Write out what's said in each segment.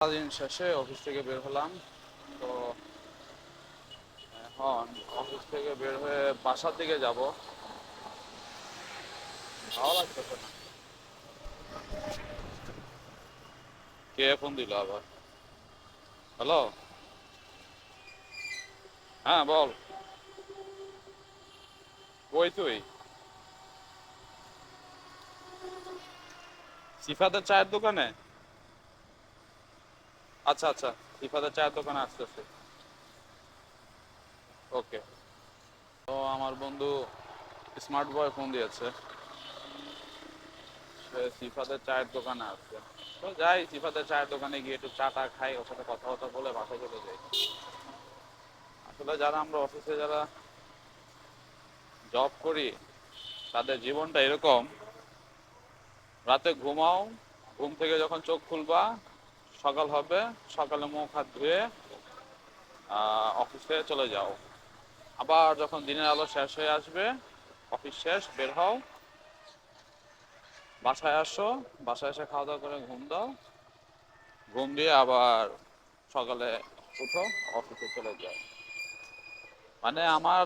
সারাদিন শেষে অফিস থেকে বের হলাম। তো এখন অফিস থেকে বের হয়ে বাসার দিকে যাব। ভালো লাগতেছে না। কে ফোন দিল আবার? হ্যালো। হ্যাঁ, বল। কই তুই? সিফাতের চায়ের দোকানে? আচ্ছা আচ্ছা, সিফাতের চায়ের দোকানে আসতেছে। ওকে। তো আমার বন্ধু স্মার্ট বয় ফোন দিয়েছে, সে সিফাতের চায়ের দোকানে আসছে। তো যাই, সিফাতের চায়ের দোকানে গিয়ে একটু চা টা খাই, ওর সাথে কথা কথা বলে বাসায় চলে যাই। আসলে যারা আমরা অফিসে যারা জব করি, তাদের জীবনটা এরকম। রাতে ঘুমাও, ঘুম থেকে যখন চোখ খুলবা সকাল হবে, সকালে মুখ হাত ধুয়ে অফিসে চলে যাও। আবার যখন দিনের আলো শেষ হয়ে আসবে, অফিস শেষ, বের হও, বাসায় আসো, বাসায় এসে খাওয়া দাওয়া করে ঘুম দাও, ঘুম দিয়ে আবার সকালে উঠো, অফিসে চলে যাও। মানে আমার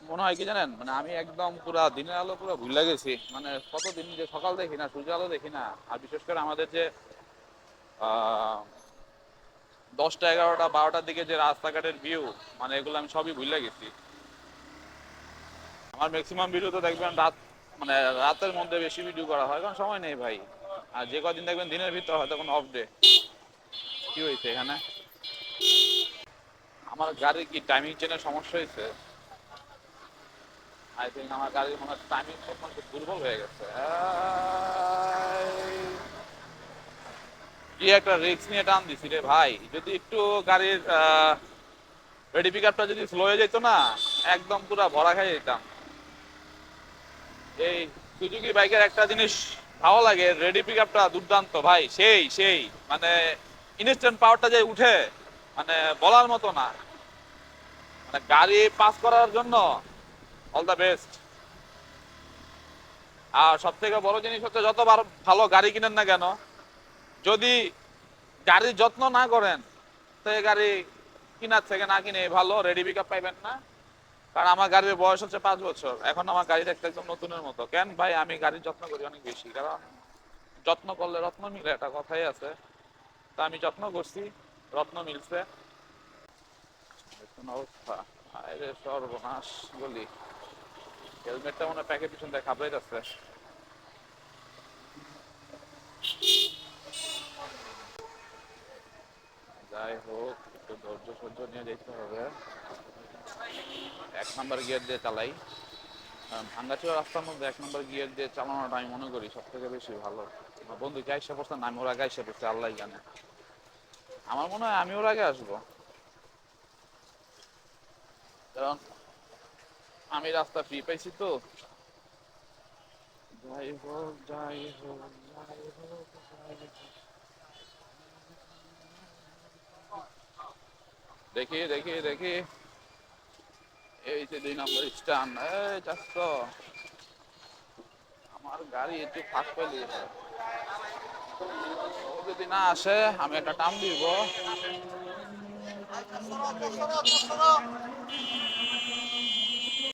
মনে হয় কি জানেন, মানে আমি একদম পুরা দিনের আলো পুরো ভুলে গেছি। মানে কতদিন যে সকাল দেখি না, সূর্য আলো দেখি না। আর বিশেষ করে আমাদের যে আহ 10টা 11টা 12টার দিকে যে রাস্তাঘাটের ভিউ, মানে এগুলো আমি সবই ভুলে গেছি। আমার ম্যাক্সিমাম ভিডিও তো দেখবেন রাত, মানে রাতের মধ্যে বেশি ভিডিও করা হয়, কারণ সময় নেই ভাই। আর যে কদিন দেখবেন দিনের ভিতর হয়তো কোনো অফ ডে। কি হয়েছে এখানে? আমার গাড়ির কি টাইমিং চেনের সমস্যা হয়েছে? আই থিঙ্ক আমার গাড়ির মনে হয় টাইমিং খুব দুর্বল হয়ে গেছে। কি একটা রিস্ক নিয়ে টান দিছি রে ভাই। যদি একটু গাড়ির রেডি পিক আপটা যদি স্লো হয়ে যেত না, একদম পুরা ভরা খাই যেতাম। এই সুজুকি বাইকের একটা জিনিস ভালো লাগে, রেডি পিক আপটা দুর্দান্ত ভাই, সেই সেই মানে ইনস্ট্যান্ট পাওয়ারটা যে উঠে, মানে বলার মতো না। মানে গাড়ি পাস করার জন্য অল দ্য বেস্ট। আর সব থেকে বড় জিনিস হচ্ছে, যতবার ভালো গাড়ি কিনেন না কেন, যদি গাড়ির যত্ন না করেন, তো এই গাড়ি কিনার থেকে না কিনে ভালো, রেডি পিক আপ পাইবেন না। কারণ আমার গাড়ির বয়স হচ্ছে 5 বছর, এখন আমার গাড়ি দেখতে একদম নতুনের মতো। কেন ভাই? আমি গাড়ির যত্ন করি অনেক বেশি, কারণ যত্ন করলে রত্ন মিলে, একটা কথাই আছে। তা আমি যত্ন করছি, রত্ন মিলছে। দেখুন অবস্থা, আরে সর্বনাশ বলি। হেলমেটটা মনে হয় প্যাকেট পিছন দিয়ে খাবড়াই যাচ্ছে। যাই হোক, একটু ধৈর্য সহ্য নিয়ে যেতে হবে। 1 নাম্বার গিয়ার দিয়ে চালাই। ভাঙ্গাচোরা রাস্তার মধ্যে 1 নাম্বার গিয়ার দিয়ে চালানোটা আমি মনে করি সব থেকে বেশি ভালো। আমার বন্ধু গাইসা পড়ছে না, আমি ওরা গাইসা পড়ছে, আল্লাহ জানে। আমার মনে হয় আমি ওর আগে আসবো, কারণ আমি রাস্তা ফ্রি পাইছি তো। যাই হোক যাই হোক যাই হোক যাই হোক। দেখি দেখি দেখি, এই যে 2 নম্বর স্ট্যান্ড। এই চাচ্ছ, আমার গাড়ি একটু ফাঁক পেলে, ও যদি না আসে আমি একটা টান দিব।